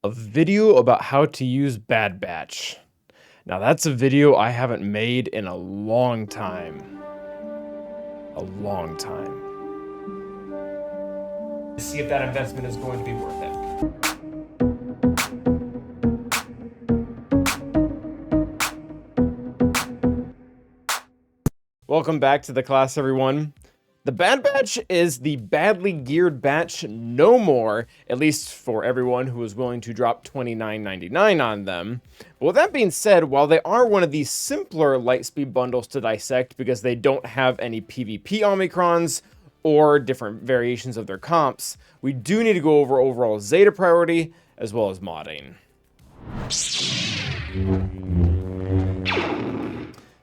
A video about how to use Bad Batch. Now that's a video I haven't made in a long time. A long time. See if that investment is going to be worth it. Welcome back to the class, everyone. The Bad Batch is the badly geared batch no more, at least for everyone who is willing to drop $29.99 on them. But with that being said, while they are one of the simpler Lightspeed bundles to dissect because they don't have any PvP Omicrons or different variations of their comps, we do need to go over overall Zeta priority as well as modding.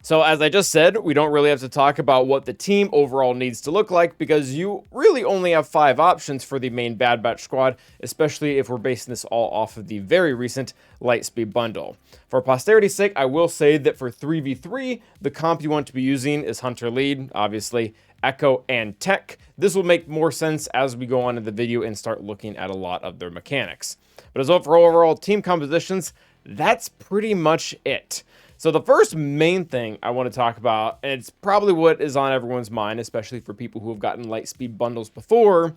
So as I just said, we don't really have to talk about what the team overall needs to look like because you really only have 5 options for the main Bad Batch squad, especially if we're basing this all off of the very recent Lightspeed bundle. For posterity's sake, I will say that for 3v3, the comp you want to be using is Hunter Lead, obviously, Echo, and Tech. This will make more sense as we go on in the video and start looking at a lot of their mechanics. But as well for overall team compositions, that's pretty much it. So the first main thing I want to talk about, and it's probably what is on everyone's mind, especially for people who have gotten Lightspeed bundles before,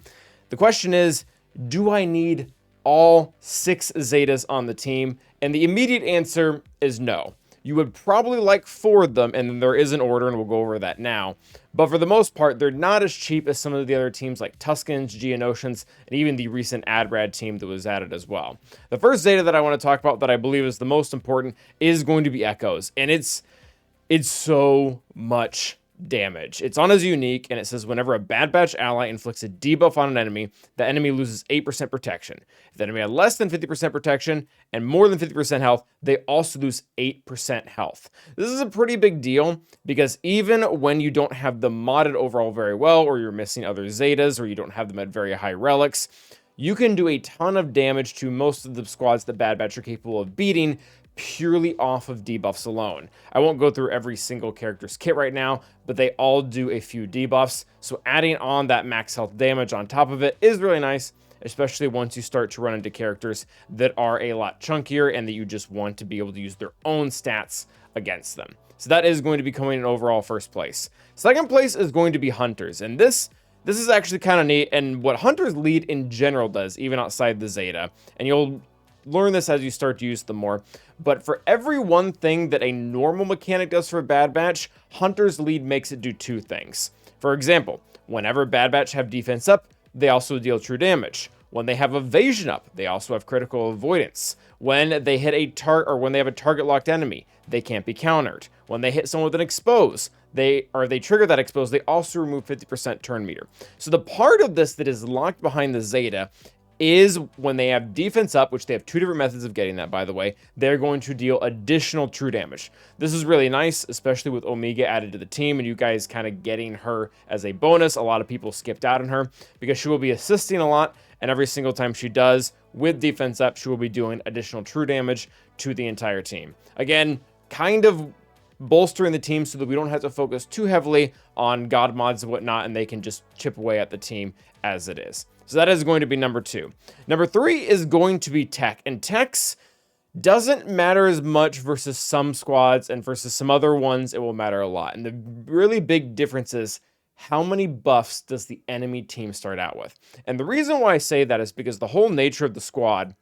the question is, do I need all 6 Zetas on the team? And the immediate answer is no. You would probably like 4 of them, and then there is an order, and we'll go over that now. But for the most part, they're not as cheap as some of the other teams like Tuskens, Geonosians, and even the recent AdRad team that was added as well. The first Zeta that I want to talk about that I believe is the most important is going to be Echoes, and it's so much damage. It's on as unique, and it says whenever a Bad Batch ally inflicts a debuff on an enemy, the enemy loses 8% protection. If the enemy had less than 50% protection and more than 50% health, they also lose 8% health. This is a pretty big deal because even when you don't have them modded overall very well, or you're missing other Zetas, or you don't have them at very high relics, you can do a ton of damage to most of the squads that Bad Batch are capable of beating purely off of debuffs alone. I won't go through every single character's kit right now, but they all do a few debuffs, so adding on that max health damage on top of it is really nice, especially once you start to run into characters that are a lot chunkier and that you just want to be able to use their own stats against them. So that is going to be coming in overall first place. Second place is going to be Hunters, and this is actually kind of neat, and what Hunters Lead in general does, even outside the Zeta, and you'll learn this as you start to use them more, but for every one thing that a normal mechanic does for Bad Batch, Hunter's Lead makes it do 2 things. For example, whenever Bad Batch have defense up, they also deal true damage. When they have evasion up, they also have critical avoidance. When they hit a target, or when they have a target locked enemy, they can't be countered. When they hit someone with an expose, they trigger that expose, they also remove 50% turn meter. So the part of this that is locked behind the Zeta is when they have defense up, which they have 2 different methods of getting that, by the way, they're going to deal additional true damage. This is really nice, especially with Omega added to the team and you guys kind of getting her as a bonus. A lot of people skipped out on her because she will be assisting a lot, and every single time she does, with defense up, she will be doing additional true damage to the entire team. Again, kind of bolstering the team so that we don't have to focus too heavily on god mods and whatnot, and they can just chip away at the team as it is. So that is going to be number 2. Number 3 is going to be Tech, and Tech's doesn't matter as much versus some squads, and versus some other ones it will matter a lot. And the really big difference is how many buffs does the enemy team start out with. And the reason why I say that is because the whole nature of the squad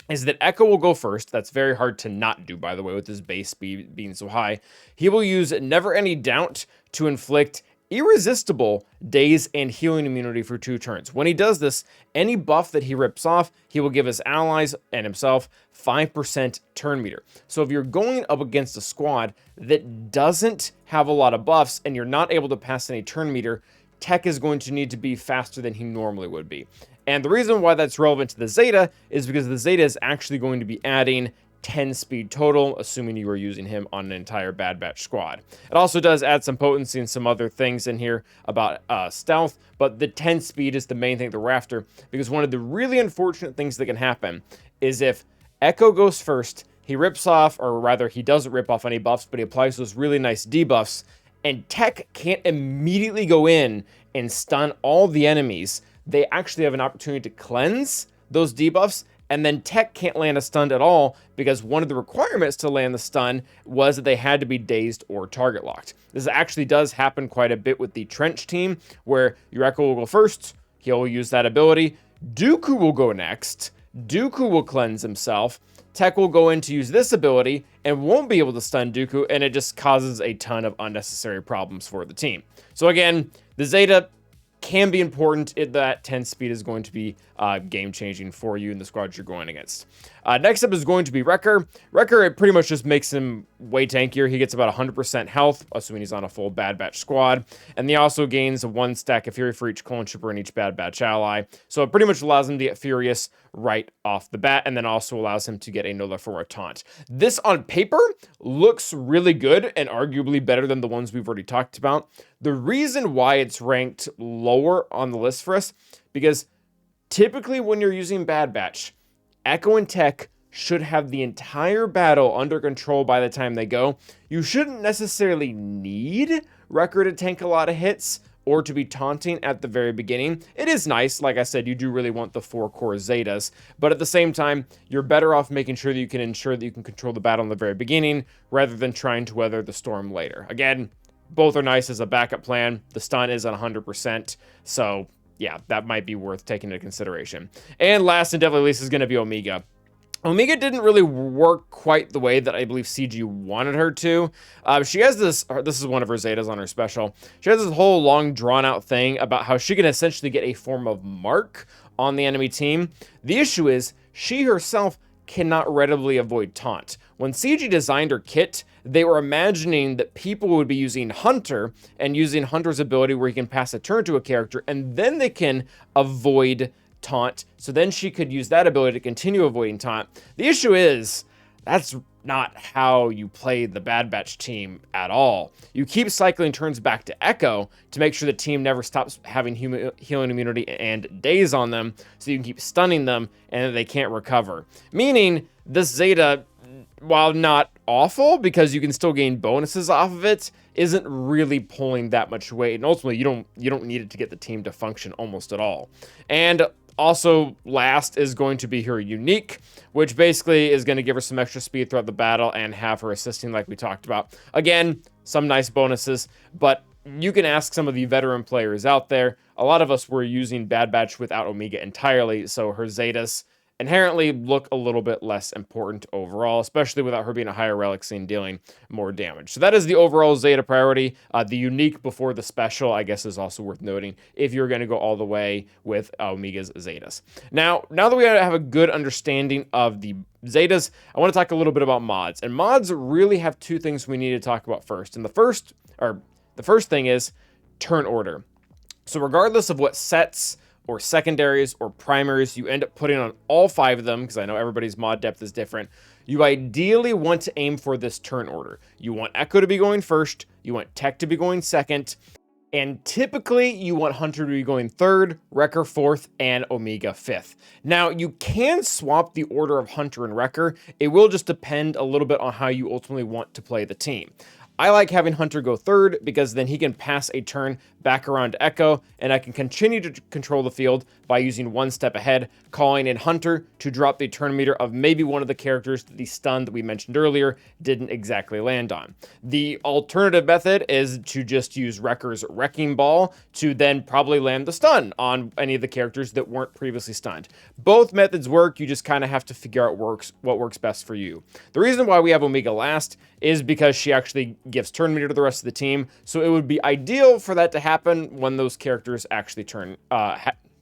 is that Echo will go first. That's very hard to not do, by the way, with his base speed being so high. He will use Never Any Doubt to inflict irresistible daze and healing immunity for 2 turns. When he does this, any buff that he rips off, he will give his allies and himself 5% turn meter. So if you're going up against a squad that doesn't have a lot of buffs and you're not able to pass any turn meter, Tech is going to need to be faster than he normally would be. And the reason why that's relevant to the Zeta is because the Zeta is actually going to be adding 10 speed total, assuming you are using him on an entire Bad Batch squad. It also does add some potency and some other things in here about stealth, but the 10 speed is the main thing that we're after, because one of the really unfortunate things that can happen is if Echo goes first, he rips off, or rather he doesn't rip off any buffs, but he applies those really nice debuffs, and Tech can't immediately go in and stun all the enemies. They actually have an opportunity to cleanse those debuffs And then Tech can't land a stun at all because one of the requirements to land the stun was that they had to be dazed or target locked. This actually does happen quite a bit with the Trench team, where your Echo will go first, he'll use that ability, Dooku will go next, Dooku will cleanse himself, Tech will go in to use this ability and won't be able to stun Dooku, and it just causes a ton of unnecessary problems for the team. So again, the Zeta can be important. That 10 speed is going to be game-changing for you in the squads you're going against. Next up is going to be Wrecker. Wrecker, it pretty much just makes him way tankier. He gets about 100% health, assuming he's on a full Bad Batch squad. And he also gains 1 stack of Fury for each clone trooper and each Bad Batch ally. So it pretty much allows him to get Furious right off the bat, and then also allows him to get another form of taunt. This on paper looks really good and arguably better than the ones we've already talked about. The reason why it's ranked lower on the list for us, because typically when you're using Bad Batch, Echo and Tech should have the entire battle under control by the time they go. You shouldn't necessarily need Wrecker to tank a lot of hits or to be taunting at the very beginning. It is nice, like I said, you do really want the 4 core Zetas, but at the same time, you're better off making sure that you can ensure that you can control the battle in the very beginning, rather than trying to weather the storm later. Again, both are nice as a backup plan. The stun is at 100%, so yeah, that might be worth taking into consideration. And last and definitely least is going to be Omega. Omega didn't really work quite the way that I believe CG wanted her to. She has this is one of her Zetas on her special. She has this whole long drawn out thing about how she can essentially get a form of mark on the enemy team. The issue is she herself cannot readily avoid taunt. When CG designed her kit, they were imagining that people would be using Hunter and using Hunter's ability where he can pass a turn to a character and then they can avoid taunt, so then she could use that ability to continue avoiding taunt. The issue is, that's not how you play the Bad Batch team at all. You keep cycling turns back to Echo to make sure the team never stops having healing immunity and daze on them, so you can keep stunning them and they can't recover. Meaning, this Zeta, while not awful, because you can still gain bonuses off of it, isn't really pulling that much weight, and ultimately you don't need it to get the team to function almost at all. And also, last is going to be her unique, which basically is going to give her some extra speed throughout the battle and have her assisting like we talked about. Again, some nice bonuses, but you can ask some of the veteran players out there. A lot of us were using Bad Batch without Omega entirely, so her Zetas inherently look a little bit less important overall, especially without her being a higher relic scene dealing more damage. So that is the overall Zeta priority. The unique before the special, I guess, is also worth noting if you're going to go all the way with Omega's Zetas. Now that we have a good understanding of the Zetas, I want to talk a little bit about mods. And mods really have 2 things we need to talk about first. And the first thing is turn order. So regardless of what sets or secondaries or primaries you end up putting on all 5 of them, because I know everybody's mod depth is different, you ideally want to aim for this turn order. You want Echo to be going first, you want Tech to be going second, and typically you want Hunter to be going 3rd, Wrecker 4th, and Omega 5th. Now, you can swap the order of Hunter and Wrecker. It will just depend a little bit on how you ultimately want to play the team. I like having Hunter go 3rd because then he can pass a turn back around to Echo, and I can continue to control the field by using 1 step ahead, calling in Hunter to drop the turn meter of maybe one of the characters that the stun that we mentioned earlier didn't exactly land on. The alternative method is to just use Wrecker's Wrecking Ball to then probably land the stun on any of the characters that weren't previously stunned. Both methods work, you just kind of have to figure out what works best for you. The reason why we have Omega last is because she actually gives turn meter to the rest of the team, so it would be ideal for that to happen when those characters actually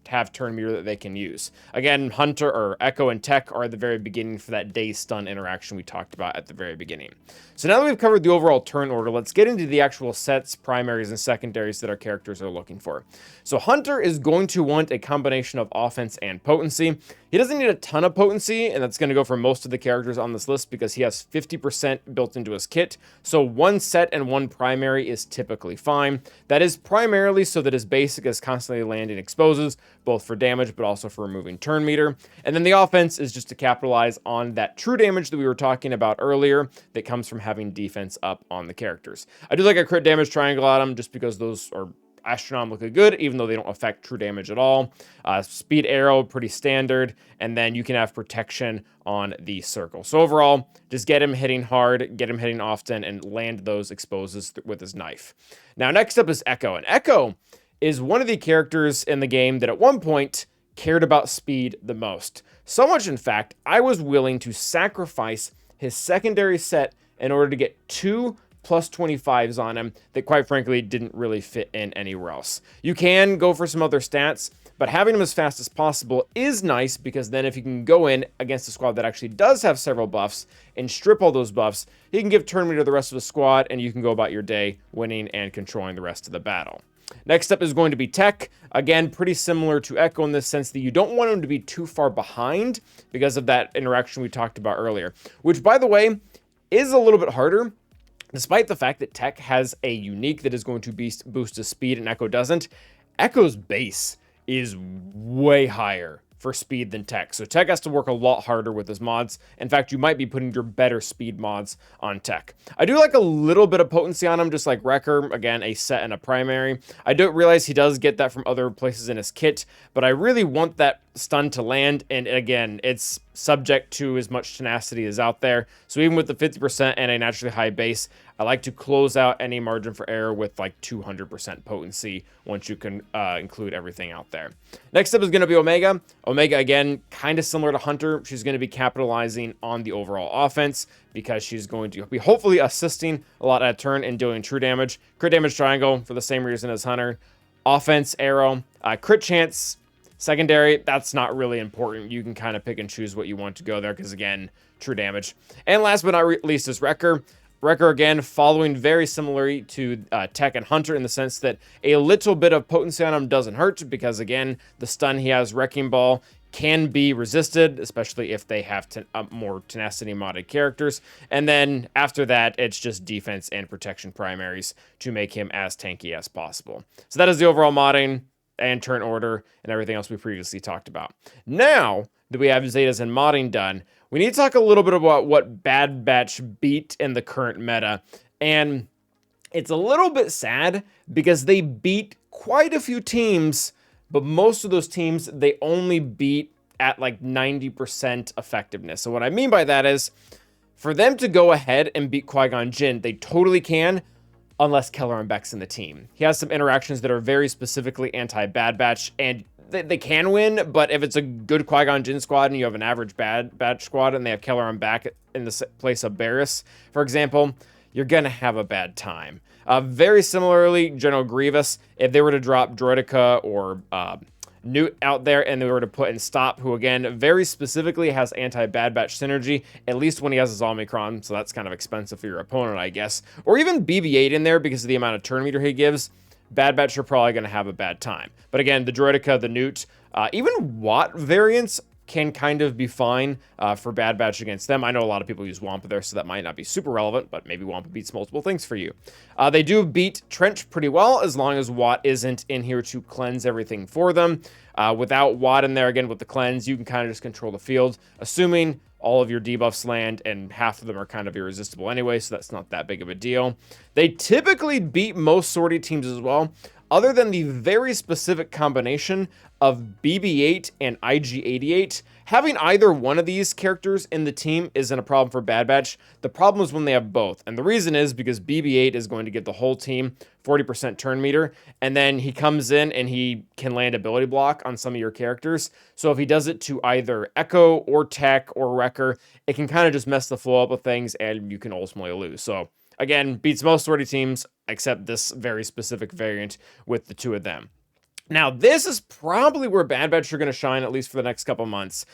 have turn meter that they can use. Again, Hunter or Echo and Tech are at the very beginning for that daze stun interaction we talked about at the very beginning. So now that we've covered the overall turn order, let's get into the actual sets, primaries, and secondaries that our characters are looking for. So Hunter is going to want a combination of offense and potency. He doesn't need a ton of potency, and that's going to go for most of the characters on this list because he has 50% built into his kit. So 1 set and 1 primary is typically fine. That is primarily so that his basic is constantly landing exposes, both for damage but also for removing turn meter. And then the offense is just to capitalize on that true damage that we were talking about earlier that comes from having defense up on the characters. I do like a crit damage triangle at him just because those are astronomically good, even though they don't affect true damage at all. Speed arrow, pretty standard. And then you can have protection on the circle. So overall, just get him hitting hard, get him hitting often, and land those exposes with his knife. Now, next up is Echo. And Echo is one of the characters in the game that at one point cared about speed the most. So much, in fact, I was willing to sacrifice his secondary set in order to get 2 plus 25s on him that, quite frankly, didn't really fit in anywhere else. You can go for some other stats, but having him as fast as possible is nice, because then if you can go in against a squad that actually does have several buffs and strip all those buffs, he can give turn meter to the rest of the squad, and you can go about your day winning and controlling the rest of the battle. Next up is going to be Tech. Again, pretty similar to Echo in this sense that you don't want him to be too far behind because of that interaction we talked about earlier, which, by the way, is a little bit harder. Despite the fact that Tech has a unique that is going to boost his speed and Echo doesn't, Echo's base is way higher for speed than Tech. So Tech has to work a lot harder with his mods. In fact, you might be putting your better speed mods on Tech. I do like a little bit of potency on him, just like Wrecker. Again, a set and a primary. I don't realize he does get that from other places in his kit, but I really want that stun to land. And again, it's subject to as much tenacity as out there. So even with the 50% and a naturally high base, I like to close out any margin for error with like 200% potency once you can include everything out there. Next up is going to be Omega. Omega, again, kind of similar to Hunter. She's going to be capitalizing on the overall offense because she's going to be hopefully assisting a lot at a turn and doing true damage. Crit damage triangle for the same reason as Hunter. Offense, arrow, crit chance, secondary, that's not really important. You can kind of pick and choose what you want to go there because, again, true damage. And last but not least is Wrecker. Wrecker, again, following very similarly to Tech and Hunter in the sense that a little bit of potency on him doesn't hurt because, again, the stun he has, Wrecking Ball, can be resisted, especially if they have more tenacity modded characters. And then after that, it's just defense and protection primaries to make him as tanky as possible. So that is the overall modding and turn order and everything else we previously talked about. Now that we have Zetas and modding done, we need to talk a little bit about what Bad Batch beat in the current meta. And it's a little bit sad because they beat quite a few teams, but most of those teams, they only beat at like 90% effectiveness. So what I mean by that is, for them to go ahead and beat Qui-Gon Jinn, they totally can, unless Kelleran Beck's in the team. He has some interactions that are very specifically anti-Bad Batch, and they can win, but if it's a good Qui-Gon Jinn squad and you have an average Bad Batch squad and they have Kelleran Beck in the place of Barriss, for example, you're going to have a bad time. Very similarly, General Grievous, if they were to drop Droideka or Newt out there and they were to put in Stop, who again, very specifically has anti-Bad Batch synergy, at least when he has his Omicron, so that's kind of expensive for your opponent, I guess. Or even BB-8 in there because of the amount of turn meter he gives. Bad Batch are probably going to have a bad time. But again, the Droideka, the Newt, even Watt variants can kind of be fine for Bad Batch against them. I know a lot of people use Wampa there, so that might not be super relevant, but maybe Wampa beats multiple things for you. They do beat Trench pretty well, as long as Watt isn't in here to cleanse everything for them. Without Watt in there, again, with the cleanse, you can kind of just control the field, assuming all of your debuffs land, and half of them are kind of irresistible anyway, so that's not that big of a deal. They typically beat most sortie teams as well, other than the very specific combination of BB-8 and IG-88. Having either one of these characters in the team isn't a problem for Bad Batch. The problem is when they have both. And the reason is because BB-8 is going to give the whole team 40% turn meter, and then he comes in and he can land ability block on some of your characters. So if he does it to either Echo or Tech or Wrecker, it can kind of just mess the flow up of things and you can ultimately lose. So again, beats most sortie teams, except this very specific variant with the two of them. Now, this is probably where Bad Batch are going to shine, at least for the next couple months.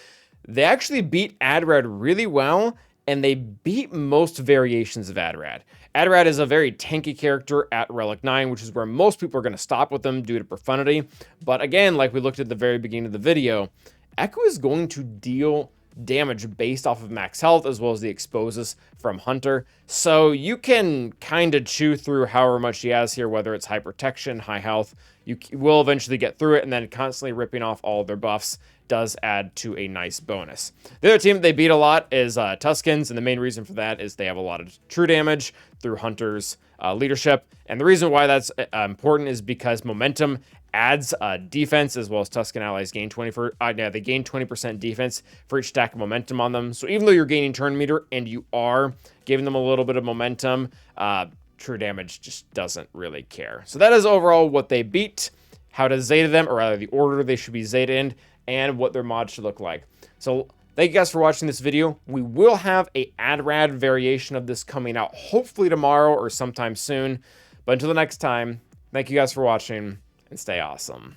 They actually beat Adrad really well, and they beat most variations of Adrad. Adrad is a very tanky character at Relic 9, which is where most people are going to stop with them due to profundity. But again, like we looked at the very beginning of the video, Echo is going to deal damage based off of max health as well as the exposes from Hunter. So you can kind of chew through however much he has here, whether it's high protection, high health. You will eventually get through it, and then constantly ripping off all of their buffs does add to a nice bonus. The other team they beat a lot is Tuskens, and the main reason for that is they have a lot of true damage through Hunter's leadership. And the reason why that's important is because momentum adds defense, as well as Tusken allies gain 20% defense for each stack of momentum on them. So even though you're gaining turn meter and you are giving them a little bit of momentum, true damage just doesn't really care. So that is overall what they beat, how to Zeta them, or rather the order they should be Zeta in, and what their mod should look like. So thank you guys for watching this video. We will have a AdRad variation of this coming out hopefully tomorrow or sometime soon. But until the next time, thank you guys for watching, and stay awesome.